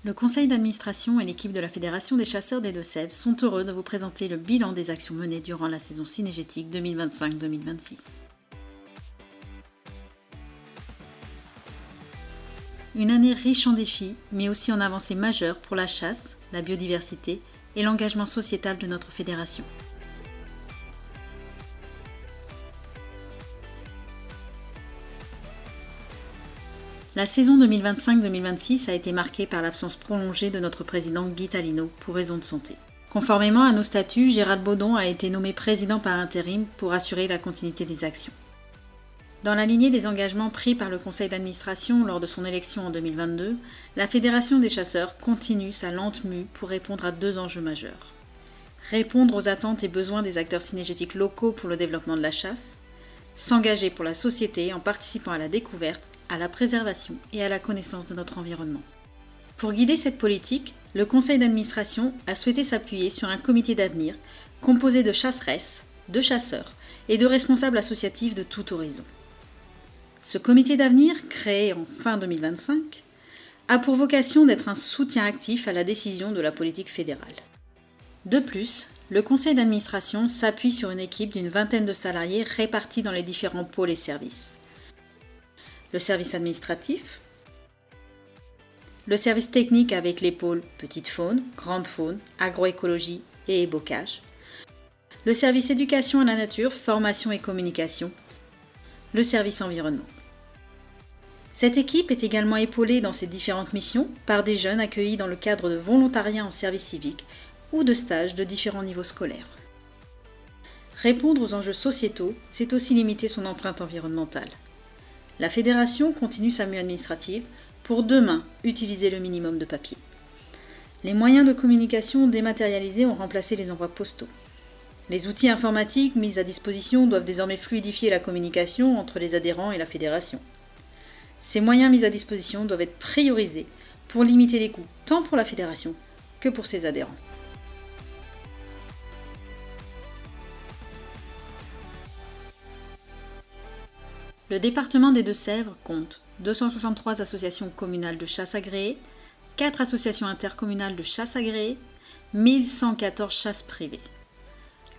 Le conseil d'administration et l'équipe de la Fédération des chasseurs des Deux-Sèvres sont heureux de vous présenter le bilan des actions menées durant la saison cynégétique 2025-2026. Une année riche en défis, mais aussi en avancées majeures pour la chasse, la biodiversité et l'engagement sociétal de notre fédération. La saison 2025-2026 a été marquée par l'absence prolongée de notre président Guy Tallino pour raison de santé. Conformément à nos statuts, Gérald Baudon a été nommé président par intérim pour assurer la continuité des actions. Dans la lignée des engagements pris par le conseil d'administration lors de son élection en 2022, la Fédération des chasseurs continue sa lente mue pour répondre à deux enjeux majeurs. Répondre aux attentes et besoins des acteurs cynégétiques locaux pour le développement de la chasse, s'engager pour la société en participant à la découverte, à la préservation et à la connaissance de notre environnement. Pour guider cette politique, le conseil d'administration a souhaité s'appuyer sur un comité d'avenir composé de chasseresses, de chasseurs et de responsables associatifs de tout horizon. Ce comité d'avenir, créé en fin 2025, a pour vocation d'être un soutien actif à la décision de la politique fédérale. De plus, le conseil d'administration s'appuie sur une équipe d'une vingtaine de salariés répartis dans les différents pôles et services. Le service administratif, le service technique avec les pôles petite faune, grande faune, agroécologie et ébocage, le service éducation à la nature, formation et communication, le service environnement. Cette équipe est également épaulée dans ses différentes missions par des jeunes accueillis dans le cadre de volontariat en service civique ou de stages de différents niveaux scolaires. Répondre aux enjeux sociétaux, c'est aussi limiter son empreinte environnementale. La fédération continue sa mue administrative pour demain utiliser le minimum de papier. Les moyens de communication dématérialisés ont remplacé les envois postaux. Les outils informatiques mis à disposition doivent désormais fluidifier la communication entre les adhérents et la fédération. Ces moyens mis à disposition doivent être priorisés pour limiter les coûts tant pour la fédération que pour ses adhérents. Le département des Deux-Sèvres compte 263 associations communales de chasse agréées, 4 associations intercommunales de chasse agréées, 1114 chasses privées.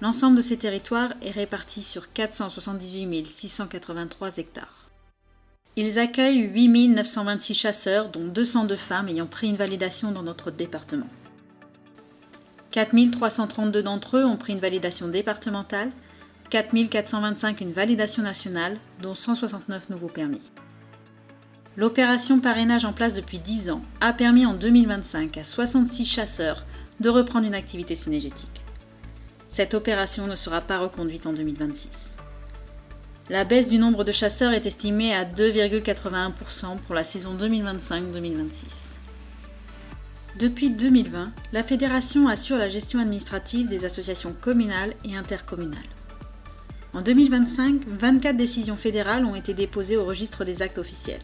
L'ensemble de ces territoires est réparti sur 478 683 hectares. Ils accueillent 8 926 chasseurs, dont 202 femmes ayant pris une validation dans notre département. 4 332 d'entre eux ont pris une validation départementale, 4 425 une validation nationale, dont 169 nouveaux permis. L'opération parrainage en place depuis 10 ans a permis en 2025 à 66 chasseurs de reprendre une activité cynégétique. Cette opération ne sera pas reconduite en 2026. La baisse du nombre de chasseurs est estimée à 2,81% pour la saison 2025-2026. Depuis 2020, la fédération assure la gestion administrative des associations communales et intercommunales. En 2025, 24 décisions fédérales ont été déposées au registre des actes officiels.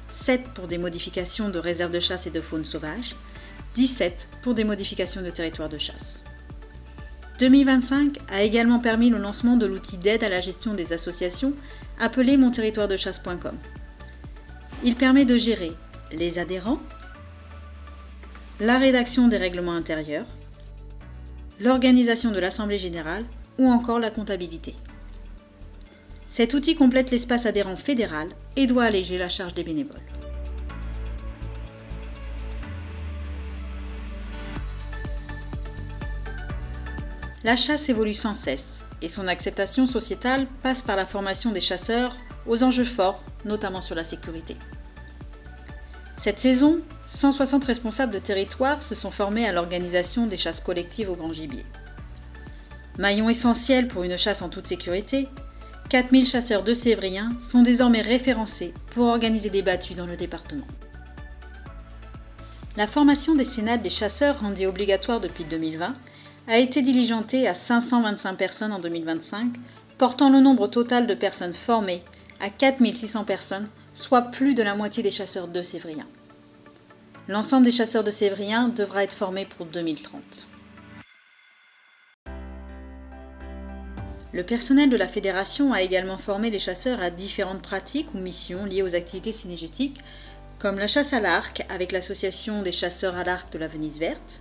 7 pour des modifications de réserves de chasse et de faune sauvage, 17 pour des modifications de territoires de chasse. 2025 a également permis le lancement de l'outil d'aide à la gestion des associations appelé monterritoiredechasse.com. Il permet de gérer les adhérents, la rédaction des règlements intérieurs, l'organisation de l'assemblée générale ou encore la comptabilité. Cet outil complète l'espace adhérent fédéral et doit alléger la charge des bénévoles. La chasse évolue sans cesse et son acceptation sociétale passe par la formation des chasseurs aux enjeux forts, notamment sur la sécurité. Cette saison, 160 responsables de territoire se sont formés à l'organisation des chasses collectives au grand gibier. Maillon essentiel pour une chasse en toute sécurité, 4000 chasseurs deux-sévriens sont désormais référencés pour organiser des battues dans le département. La formation décennale des chasseurs rendue obligatoire depuis 2020 a été diligentée à 525 personnes en 2025, portant le nombre total de personnes formées à 4600 personnes, soit plus de la moitié des chasseurs deux-sévriens. L'ensemble des chasseurs deux-sévriens devra être formé pour 2030. Le personnel de la fédération a également formé les chasseurs à différentes pratiques ou missions liées aux activités cynégétiques, comme la chasse à l'arc avec l'association des chasseurs à l'arc de la Venise verte,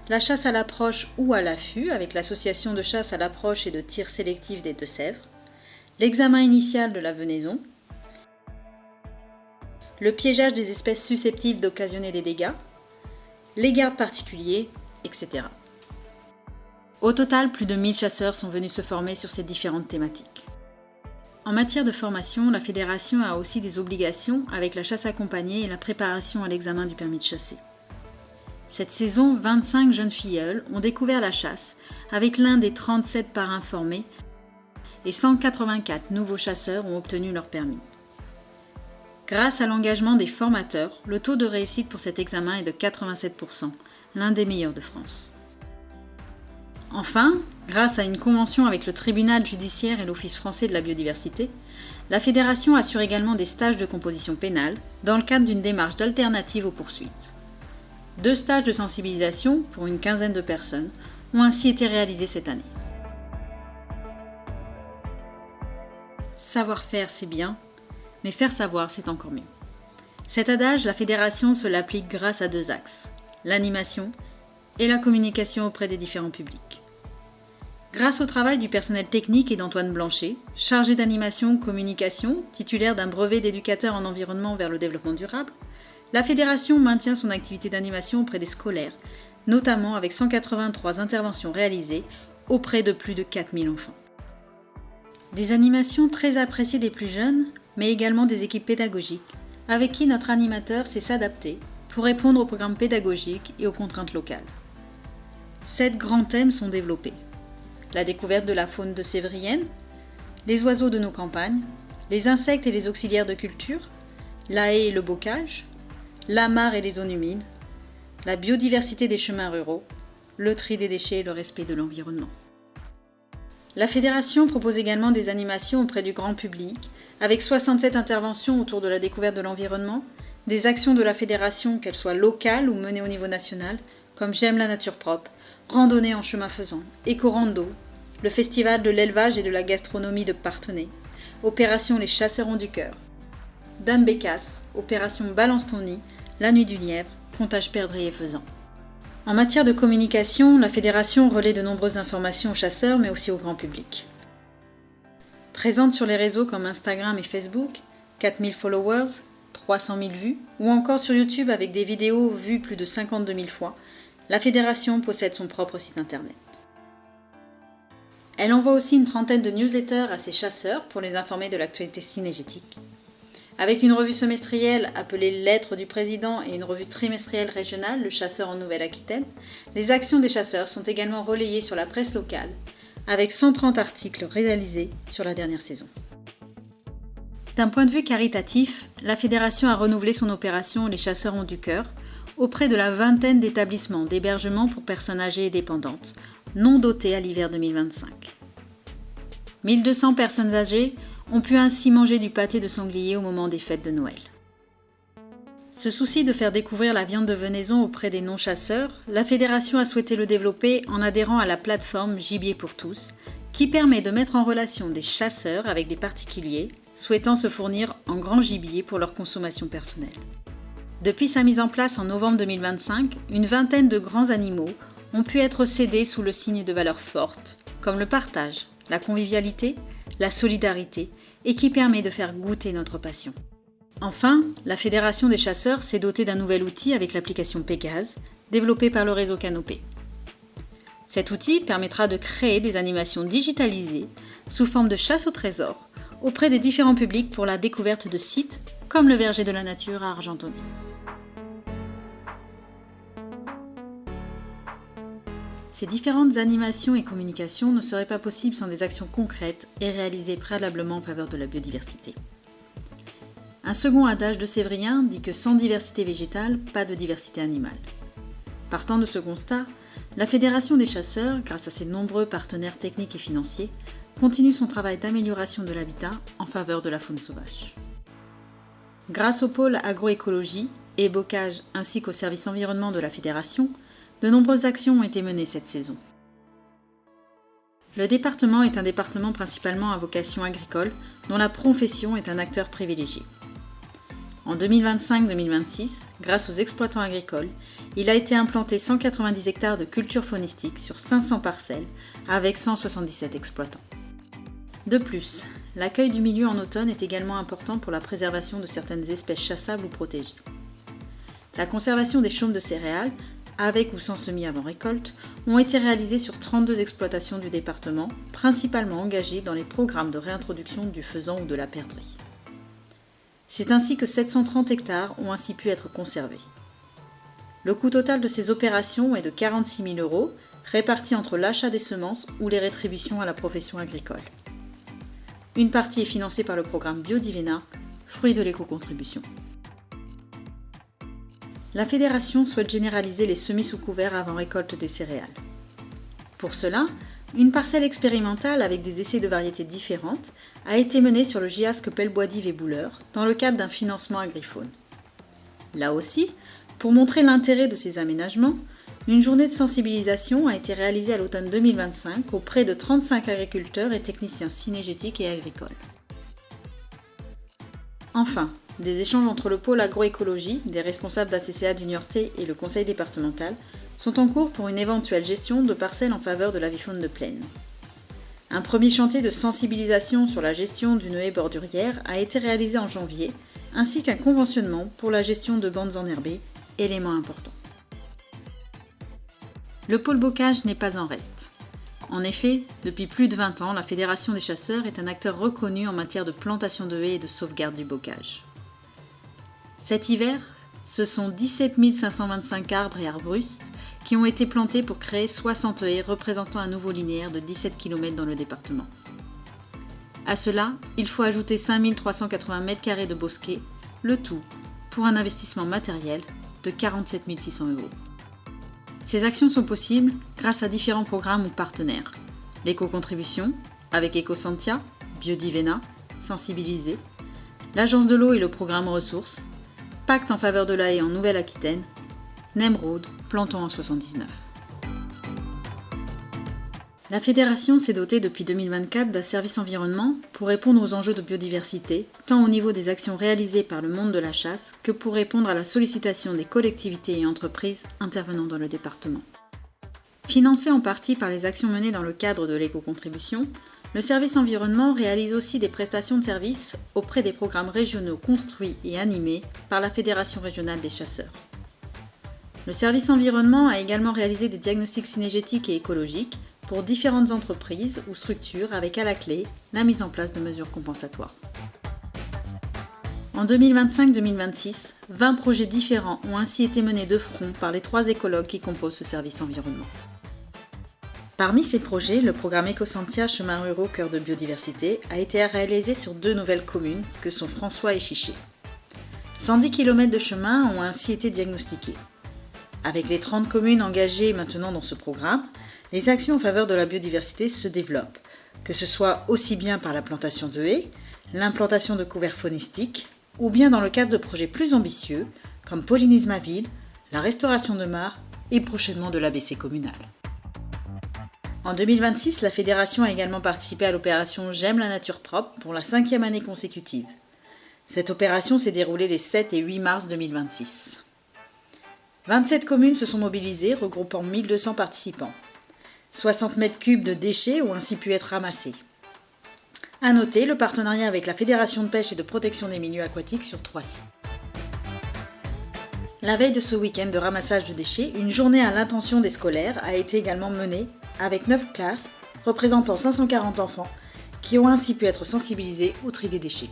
la chasse à l'approche ou à l'affût avec l'association de chasse à l'approche et de tir sélectif des Deux-Sèvres, l'examen initial de la venaison, le piégeage des espèces susceptibles d'occasionner des dégâts, les gardes particuliers, etc. Au total, plus de 1000 chasseurs sont venus se former sur ces différentes thématiques. En matière de formation, la fédération a aussi des obligations avec la chasse accompagnée et la préparation à l'examen du permis de chasser. Cette saison, 25 jeunes filleuls ont découvert la chasse avec l'un des 37 parrains formés et 184 nouveaux chasseurs ont obtenu leur permis. Grâce à l'engagement des formateurs, le taux de réussite pour cet examen est de 87%, l'un des meilleurs de France. Enfin, grâce à une convention avec le tribunal judiciaire et l'Office français de la biodiversité, la fédération assure également des stages de composition pénale dans le cadre d'une démarche d'alternative aux poursuites. 2 stages de sensibilisation pour une quinzaine de personnes ont ainsi été réalisés cette année. Savoir-faire, c'est bien, mais faire savoir, c'est encore mieux. Cet adage, la fédération se l'applique grâce à 2 axes, l'animation et la communication auprès des différents publics. Grâce au travail du personnel technique et d'Antoine Blanchet, chargé d'animation communication, titulaire d'un brevet d'éducateur en environnement vers le développement durable, la fédération maintient son activité d'animation auprès des scolaires, notamment avec 183 interventions réalisées auprès de plus de 4000 enfants. Des animations très appréciées des plus jeunes, mais également des équipes pédagogiques, avec qui notre animateur sait s'adapter pour répondre aux programmes pédagogiques et aux contraintes locales. 7 grands thèmes sont développés. La découverte de la faune de Sévrienne, les oiseaux de nos campagnes, les insectes et les auxiliaires de culture, la haie et le bocage, la mare et les zones humides, la biodiversité des chemins ruraux, le tri des déchets et le respect de l'environnement. La fédération propose également des animations auprès du grand public, avec 67 interventions autour de la découverte de l'environnement, des actions de la fédération, qu'elles soient locales ou menées au niveau national, comme J'aime la nature propre, randonnée en chemin faisant, éco-rando, le festival de l'élevage et de la gastronomie de Parthenay, opération Les Chasseurs ont du cœur, Dame Bécasse, opération Balance ton nid, La nuit du lièvre, comptage perdrix et faisan. En matière de communication, la fédération relaie de nombreuses informations aux chasseurs mais aussi au grand public. Présente sur les réseaux comme Instagram et Facebook, 4000 followers, 300 000 vues, ou encore sur YouTube avec des vidéos vues plus de 52 000 fois, la fédération possède son propre site internet. Elle envoie aussi une trentaine de newsletters à ses chasseurs pour les informer de l'actualité cynégétique. Avec une revue semestrielle appelée Lettres du Président et une revue trimestrielle régionale, Le Chasseur en Nouvelle-Aquitaine, les actions des chasseurs sont également relayées sur la presse locale, avec 130 articles réalisés sur la dernière saison. D'un point de vue caritatif, la fédération a renouvelé son opération Les Chasseurs ont du cœur auprès de la vingtaine d'établissements d'hébergement pour personnes âgées et dépendantes, non dotés à l'hiver 2025. 1200 personnes âgées ont pu ainsi manger du pâté de sanglier au moment des fêtes de Noël. Ce souci de faire découvrir la viande de venaison auprès des non-chasseurs, la fédération a souhaité le développer en adhérant à la plateforme Gibier pour tous, qui permet de mettre en relation des chasseurs avec des particuliers souhaitant se fournir en grand gibier pour leur consommation personnelle. Depuis sa mise en place en novembre 2025, une vingtaine de grands animaux ont pu être cédés sous le signe de valeurs fortes, comme le partage, la convivialité, la solidarité, et qui permet de faire goûter notre passion. Enfin, la Fédération des chasseurs s'est dotée d'un nouvel outil avec l'application Pégase, développée par le réseau Canopé. Cet outil permettra de créer des animations digitalisées sous forme de chasse au trésor auprès des différents publics pour la découverte de sites comme le Verger de la Nature à Argentonnay. Ces différentes animations et communications ne seraient pas possibles sans des actions concrètes et réalisées préalablement en faveur de la biodiversité. Un second adage de Sévrien dit que sans diversité végétale, pas de diversité animale. Partant de ce constat, la Fédération des chasseurs, grâce à ses nombreux partenaires techniques et financiers, continue son travail d'amélioration de l'habitat en faveur de la faune sauvage. Grâce au pôle agroécologie et bocage ainsi qu'au service environnement de la Fédération, de nombreuses actions ont été menées cette saison. Le département est un département principalement à vocation agricole, dont la profession est un acteur privilégié. En 2025-2026, grâce aux exploitants agricoles, il a été implanté 190 hectares de cultures faunistiques sur 500 parcelles avec 177 exploitants. De plus, l'accueil du milieu en automne est également important pour la préservation de certaines espèces chassables ou protégées. La conservation des chaumes de céréales, avec ou sans semis avant récolte, ont été réalisées sur 32 exploitations du département, principalement engagées dans les programmes de réintroduction du faisan ou de la perdrix. C'est ainsi que 730 hectares ont ainsi pu être conservés. Le coût total de ces opérations est de 46 000 €, répartis entre l'achat des semences ou les rétributions à la profession agricole. Une partie est financée par le programme Biodivena, fruit de l'éco-contribution. La fédération souhaite généraliser les semis sous couvert avant récolte des céréales. Pour cela, une parcelle expérimentale avec des essais de variétés différentes a été menée sur le giasque Pelbois-d'Yves et Bouleur dans le cadre d'un financement Agrifaune. Là aussi, pour montrer l'intérêt de ces aménagements, une journée de sensibilisation a été réalisée à l'automne 2025 auprès de 35 agriculteurs et techniciens cynégétiques et agricoles. Enfin, des échanges entre le pôle agroécologie, des responsables d'ACCA du Niortais et le conseil départemental sont en cours pour une éventuelle gestion de parcelles en faveur de l'avifaune de plaine. Un premier chantier de sensibilisation sur la gestion d'une haie bordurière a été réalisé en janvier, ainsi qu'un conventionnement pour la gestion de bandes enherbées, élément important. Le pôle bocage n'est pas en reste. En effet, depuis plus de 20 ans, la Fédération des chasseurs est un acteur reconnu en matière de plantation de haies et de sauvegarde du bocage. Cet hiver, ce sont 17 525 arbres et arbustes qui ont été plantés pour créer 60 haies représentant un nouveau linéaire de 17 km dans le département. À cela, il faut ajouter 5 380 m² de bosquets, le tout pour un investissement matériel de 47 600 €. Ces actions sont possibles grâce à différents programmes ou partenaires. L'éco-contribution, avec Ecosantia, Biodivena, Sensibiliser, l'Agence de l'eau et le programme Ressources, Pacte en faveur de la haie en Nouvelle-Aquitaine, Nemrod, Plantons en 79. La fédération s'est dotée depuis 2024 d'un service environnement pour répondre aux enjeux de biodiversité, tant au niveau des actions réalisées par le monde de la chasse que pour répondre à la sollicitation des collectivités et entreprises intervenant dans le département. Financé en partie par les actions menées dans le cadre de l'éco-contribution, le service environnement réalise aussi des prestations de services auprès des programmes régionaux construits et animés par la Fédération régionale des chasseurs. Le service environnement a également réalisé des diagnostics cynégétiques et écologiques pour différentes entreprises ou structures avec à la clé la mise en place de mesures compensatoires. En 2025-2026, 20 projets différents ont ainsi été menés de front par les 3 écologues qui composent ce service environnement. Parmi ces projets, le programme Ecosantia Chemins ruraux cœur de biodiversité a été réalisé sur 2 nouvelles communes que sont François et Chiché. 110 km de chemins ont ainsi été diagnostiqués. Avec les 30 communes engagées maintenant dans ce programme, les actions en faveur de la biodiversité se développent, que ce soit aussi bien par la plantation de haies, l'implantation de couverts faunistiques, ou bien dans le cadre de projets plus ambitieux, comme Pollinisme à vide, la restauration de mares et prochainement de l'ABC communal. En 2026, la Fédération a également participé à l'opération J'aime la nature propre pour la 5e année consécutive. Cette opération s'est déroulée les 7 et 8 mars 2026. 27 communes se sont mobilisées, regroupant 1200 participants. 60 mètres cubes de déchets ont ainsi pu être ramassés. À noter le partenariat avec la Fédération de pêche et de protection des milieux aquatiques sur 3 sites. La veille de ce week-end de ramassage de déchets, une journée à l'intention des scolaires a été également menée avec 9 classes représentant 540 enfants qui ont ainsi pu être sensibilisés au tri des déchets.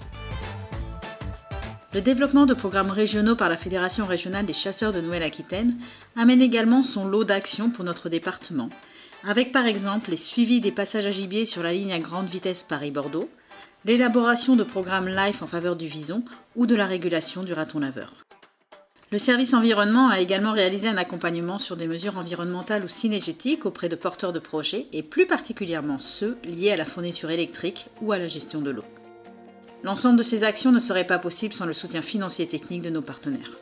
Le développement de programmes régionaux par la Fédération régionale des chasseurs de Nouvelle-Aquitaine amène également son lot d'actions pour notre département, avec par exemple les suivis des passages à gibier sur la ligne à grande vitesse Paris-Bordeaux, l'élaboration de programmes LIFE en faveur du vison ou de la régulation du raton laveur. Le service environnement a également réalisé un accompagnement sur des mesures environnementales ou cynégétiques auprès de porteurs de projets et plus particulièrement ceux liés à la fourniture électrique ou à la gestion de l'eau. L'ensemble de ces actions ne serait pas possible sans le soutien financier et technique de nos partenaires.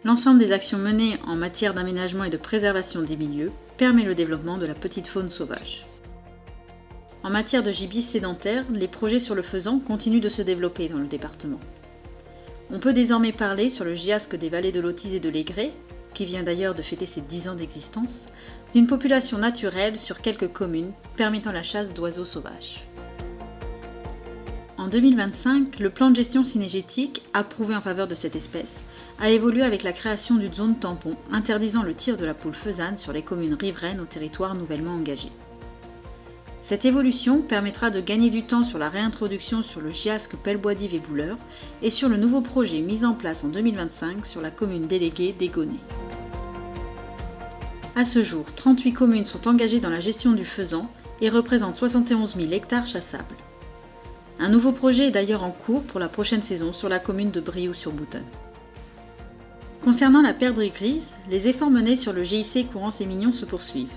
L'ensemble des actions menées en matière d'aménagement et de préservation des milieux permet le développement de la petite faune sauvage. En matière de gibier sédentaire, les projets sur le faisan continuent de se développer dans le département. On peut désormais parler sur le giasque des vallées de l'Autise et de l'Aigré, qui vient d'ailleurs de fêter ses 10 ans d'existence, d'une population naturelle sur quelques communes permettant la chasse d'oiseaux sauvages. En 2025, le plan de gestion cynégétique, approuvé en faveur de cette espèce, a évolué avec la création d'une zone tampon interdisant le tir de la poule faisane sur les communes riveraines au territoire nouvellement engagé. Cette évolution permettra de gagner du temps sur la réintroduction sur le giasque Pelbois-d'Yves et Bouleur et sur le nouveau projet mis en place en 2025 sur la commune déléguée d'Égonay. À ce jour, 38 communes sont engagées dans la gestion du faisan et représentent 71 000 hectares chassables. Un nouveau projet est d'ailleurs en cours pour la prochaine saison sur la commune de Brioux-sur-Boutonne. Concernant la perdrix grise, les efforts menés sur le GIC Courance-et-Mignon se poursuivent.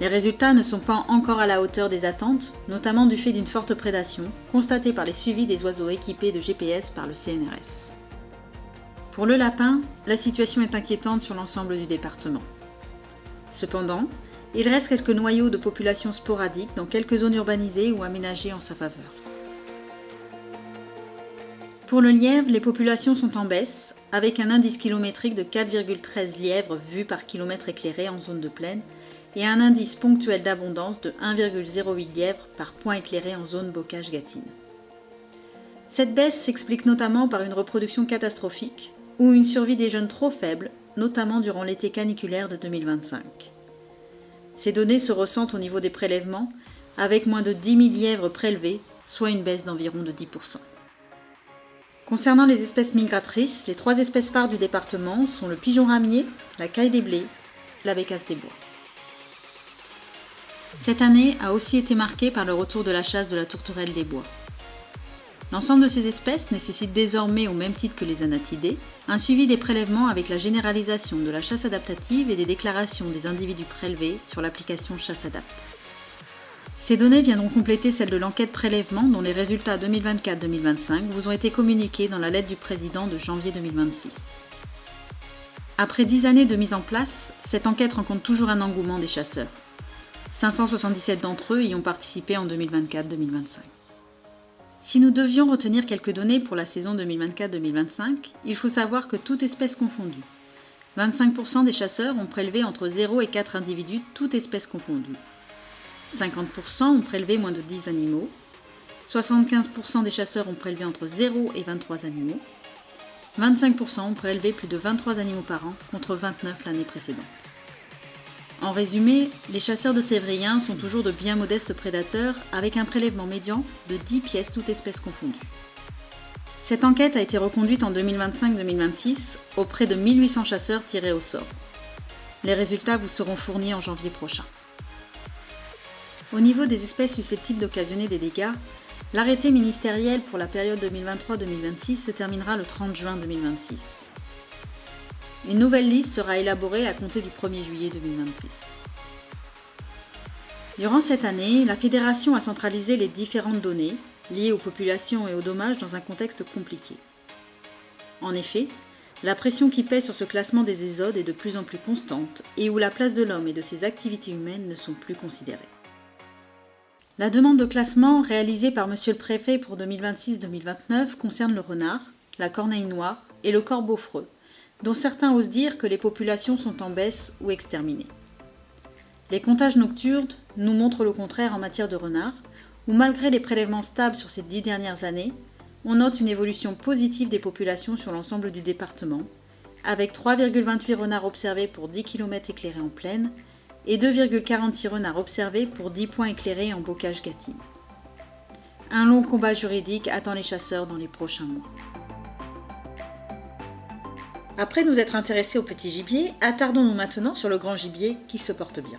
Les résultats ne sont pas encore à la hauteur des attentes, notamment du fait d'une forte prédation constatée par les suivis des oiseaux équipés de GPS par le CNRS. Pour le lapin, la situation est inquiétante sur l'ensemble du département. Cependant, il reste quelques noyaux de population sporadiques dans quelques zones urbanisées ou aménagées en sa faveur. Pour le lièvre, les populations sont en baisse, avec un indice kilométrique de 4,13 lièvres vus par kilomètre éclairé en zone de plaine et un indice ponctuel d'abondance de 1,08 lièvres par point éclairé en zone bocage-gâtine. Cette baisse s'explique notamment par une reproduction catastrophique ou une survie des jeunes trop faible, notamment durant l'été caniculaire de 2025. Ces données se ressentent au niveau des prélèvements, avec moins de 10 000 lièvres prélevés, soit une baisse d'environ de 10%. Concernant les espèces migratrices, les 3 espèces phares du département sont le pigeon ramier, la caille des blés, la bécasse des bois. Cette année a aussi été marquée par le retour de la chasse de la tourterelle des bois. L'ensemble de ces espèces nécessite désormais, au même titre que les anatidés, un suivi des prélèvements avec la généralisation de la chasse adaptative et des déclarations des individus prélevés sur l'application Chasse Adapt. Ces données viendront compléter celles de l'enquête prélèvement dont les résultats 2024-2025 vous ont été communiqués dans la lettre du président de janvier 2026. Après 10 années de mise en place, cette enquête rencontre toujours un engouement des chasseurs. 577 d'entre eux y ont participé en 2024-2025. Si nous devions retenir quelques données pour la saison 2024-2025, il faut savoir que toute espèce confondue. 25% des chasseurs ont prélevé entre 0 et 4 individus, toute espèce confondue. 50% ont prélevé moins de 10 animaux. 75% des chasseurs ont prélevé entre 0 et 23 animaux. 25% ont prélevé plus de 23 animaux par an, contre 29 l'année précédente. En résumé, les chasseurs de Sévrien sont toujours de bien modestes prédateurs avec un prélèvement médian de 10 pièces toutes espèces confondues. Cette enquête a été reconduite en 2025-2026 auprès de 1800 chasseurs tirés au sort. Les résultats vous seront fournis en janvier prochain. Au niveau des espèces susceptibles d'occasionner des dégâts, l'arrêté ministériel pour la période 2023-2026 se terminera le 30 juin 2026. Une nouvelle liste sera élaborée à compter du 1er juillet 2026. Durant cette année, la Fédération a centralisé les différentes données liées aux populations et aux dommages dans un contexte compliqué. En effet, la pression qui pèse sur ce classement des ésodes est de plus en plus constante et où la place de l'homme et de ses activités humaines ne sont plus considérées. La demande de classement réalisée par Monsieur le Préfet pour 2026-2029 concerne le renard, la corneille noire et le corbeau freux, dont certains osent dire que les populations sont en baisse ou exterminées. Les comptages nocturnes nous montrent le contraire en matière de renards, où malgré les prélèvements stables sur ces 10 dernières années, on note une évolution positive des populations sur l'ensemble du département, avec 3,28 renards observés pour 10 km éclairés en plaine et 2,46 renards observés pour 10 points éclairés en bocage-gâtine. Un long combat juridique attend les chasseurs dans les prochains mois. Après nous être intéressés au petit gibier, attardons-nous maintenant sur le grand gibier qui se porte bien.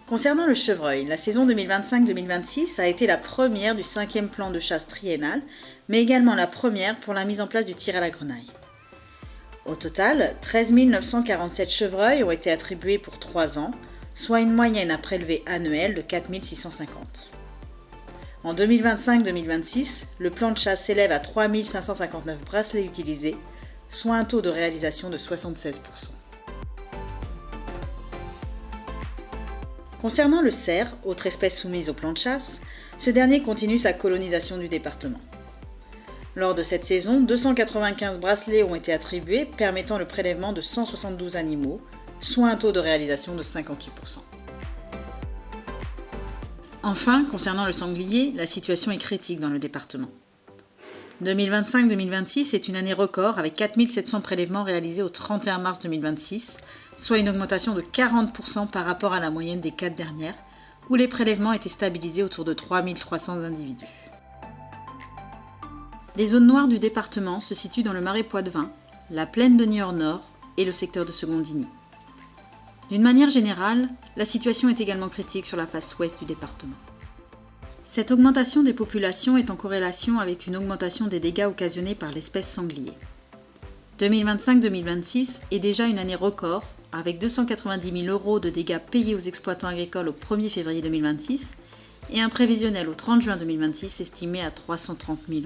Concernant le chevreuil, la saison 2025-2026 a été la première du 5e plan de chasse triennal, mais également la première pour la mise en place du tir à la grenaille. Au total, 13 947 chevreuils ont été attribués pour 3 ans, soit une moyenne à prélever annuelle de 4 650. En 2025-2026, le plan de chasse s'élève à 3 559 bracelets utilisés, soit un taux de réalisation de 76%. Concernant le cerf, autre espèce soumise au plan de chasse, ce dernier continue sa colonisation du département. Lors de cette saison, 295 bracelets ont été attribués, permettant le prélèvement de 172 animaux, soit un taux de réalisation de 58%. Enfin, concernant le sanglier, la situation est critique dans le département. 2025-2026 est une année record avec 4700 prélèvements réalisés au 31 mars 2026, soit une augmentation de 40% par rapport à la moyenne des 4 dernières, où les prélèvements étaient stabilisés autour de 3300 individus. Les zones noires du département se situent dans le Marais Poitevin, la plaine de Niort-Nord et le secteur de Secondigny. D'une manière générale, la situation est également critique sur la face ouest du département. Cette augmentation des populations est en corrélation avec une augmentation des dégâts occasionnés par l'espèce sanglier. 2025-2026 est déjà une année record, avec 290 000 € de dégâts payés aux exploitants agricoles au 1er février 2026 et un prévisionnel au 30 juin 2026 estimé à 330 000 €.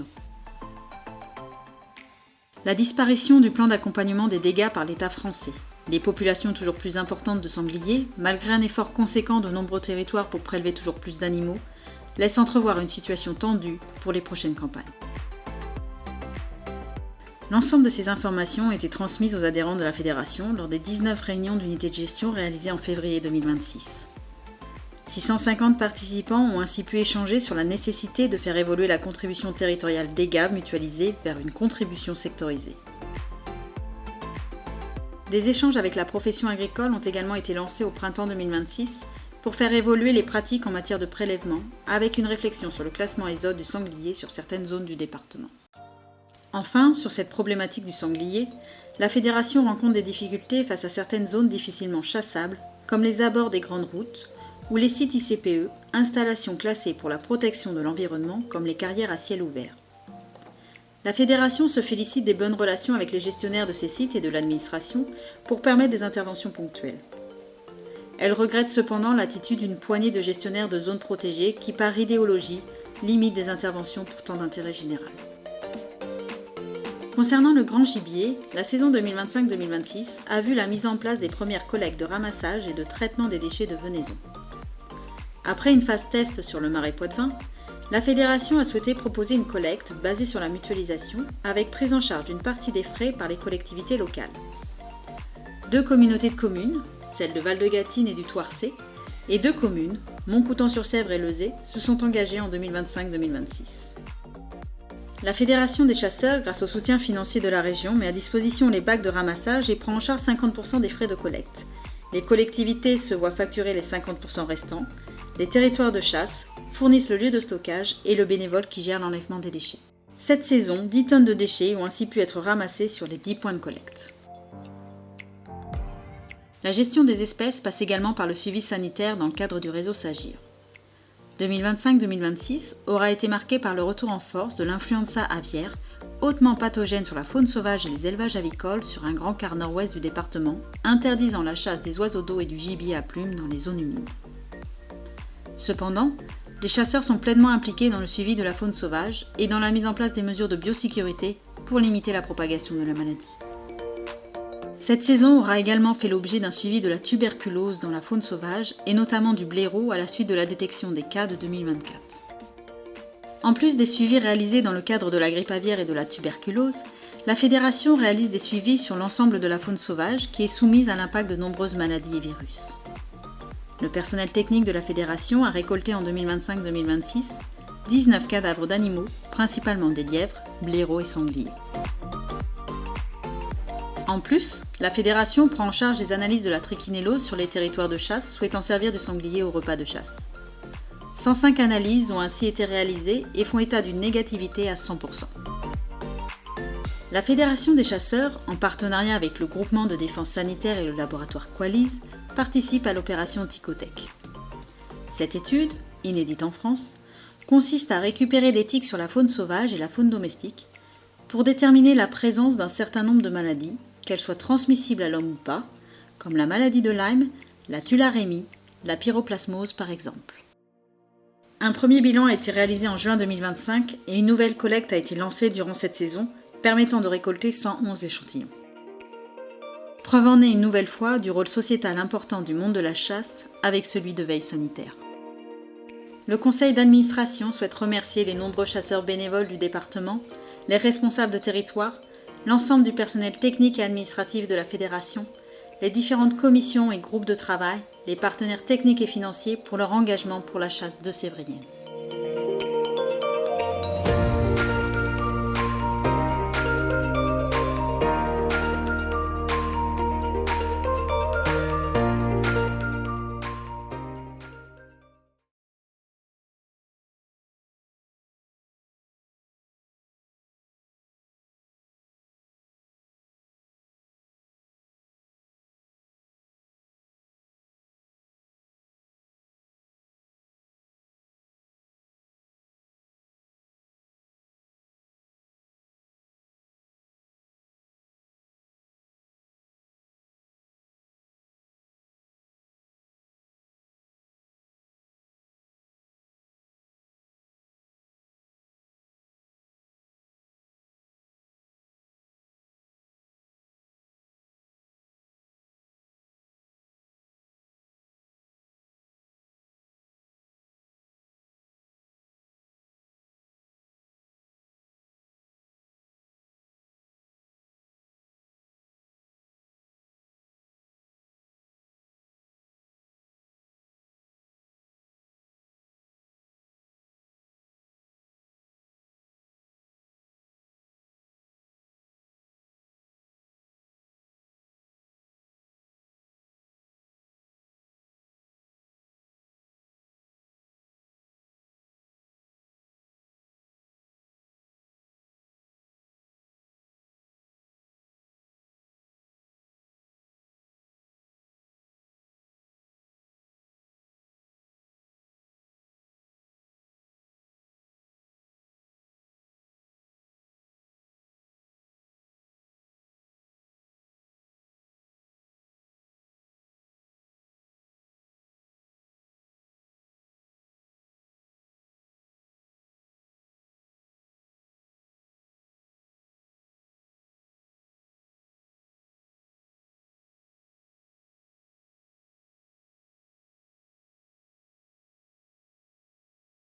La disparition du plan d'accompagnement des dégâts par l'État français, les populations toujours plus importantes de sangliers, malgré un effort conséquent de nombreux territoires pour prélever toujours plus d'animaux, laisse entrevoir une situation tendue pour les prochaines campagnes. L'ensemble de ces informations ont été transmises aux adhérents de la fédération lors des 19 réunions d'unité de gestion réalisées en février 2026. 650 participants ont ainsi pu échanger sur la nécessité de faire évoluer la contribution territoriale dégâts mutualisée vers une contribution sectorisée. Des échanges avec la profession agricole ont également été lancés au printemps 2026 pour faire évoluer les pratiques en matière de prélèvement, avec une réflexion sur le classement ESOD du sanglier sur certaines zones du département. Enfin, sur cette problématique du sanglier, la fédération rencontre des difficultés face à certaines zones difficilement chassables, comme les abords des grandes routes, ou les sites ICPE, installations classées pour la protection de l'environnement, comme les carrières à ciel ouvert. La fédération se félicite des bonnes relations avec les gestionnaires de ces sites et de l'administration pour permettre des interventions ponctuelles. Elle regrette cependant l'attitude d'une poignée de gestionnaires de zones protégées qui, par idéologie, limitent des interventions pourtant d'intérêt général. Concernant le grand gibier, la saison 2025-2026 a vu la mise en place des premières collectes de ramassage et de traitement des déchets de venaison. Après une phase test sur le Marais Poitevin, la fédération a souhaité proposer une collecte basée sur la mutualisation avec prise en charge d'une partie des frais par les collectivités locales. 2 communautés de communes, celles de Val-de-Gâtine et du Thouarcé, et 2 communes, Montcoutan-sur-Sèvre et Lezay, se sont engagées en 2025-2026. La Fédération des chasseurs, grâce au soutien financier de la région, met à disposition les bacs de ramassage et prend en charge 50% des frais de collecte. Les collectivités se voient facturer les 50% restants. Les territoires de chasse fournissent le lieu de stockage et le bénévole qui gère l'enlèvement des déchets. Cette saison, 10 tonnes de déchets ont ainsi pu être ramassées sur les 10 points de collecte. La gestion des espèces passe également par le suivi sanitaire dans le cadre du réseau SAGIR. 2025-2026 aura été marqué par le retour en force de l'influenza aviaire, hautement pathogène sur la faune sauvage et les élevages avicoles sur un grand quart nord-ouest du département, interdisant la chasse des oiseaux d'eau et du gibier à plumes dans les zones humides. Cependant, les chasseurs sont pleinement impliqués dans le suivi de la faune sauvage et dans la mise en place des mesures de biosécurité pour limiter la propagation de la maladie. Cette saison aura également fait l'objet d'un suivi de la tuberculose dans la faune sauvage et notamment du blaireau à la suite de la détection des cas de 2024. En plus des suivis réalisés dans le cadre de la grippe aviaire et de la tuberculose, la fédération réalise des suivis sur l'ensemble de la faune sauvage qui est soumise à l'impact de nombreuses maladies et virus. Le personnel technique de la fédération a récolté en 2025-2026 19 cadavres d'animaux, principalement des lièvres, blaireaux et sangliers. En plus, la fédération prend en charge les analyses de la trichinellose sur les territoires de chasse souhaitant servir du sanglier au repas de chasse. 105 analyses ont ainsi été réalisées et font état d'une négativité à 100%. La Fédération des chasseurs, en partenariat avec le groupement de défense sanitaire et le laboratoire Qualys, participe à l'opération Ticotec. Cette étude, inédite en France, consiste à récupérer des tiques sur la faune sauvage et la faune domestique pour déterminer la présence d'un certain nombre de maladies, qu'elles soient transmissibles à l'homme ou pas, comme la maladie de Lyme, la tularemie, la pyroplasmose par exemple. Un premier bilan a été réalisé en juin 2025 et une nouvelle collecte a été lancée durant cette saison, permettant de récolter 111 échantillons. Preuve en est une nouvelle fois du rôle sociétal important du monde de la chasse avec celui de veille sanitaire. Le conseil d'administration souhaite remercier les nombreux chasseurs bénévoles du département, les responsables de territoire, l'ensemble du personnel technique et administratif de la fédération, les différentes commissions et groupes de travail, les partenaires techniques et financiers pour leur engagement pour la chasse de sévrienne.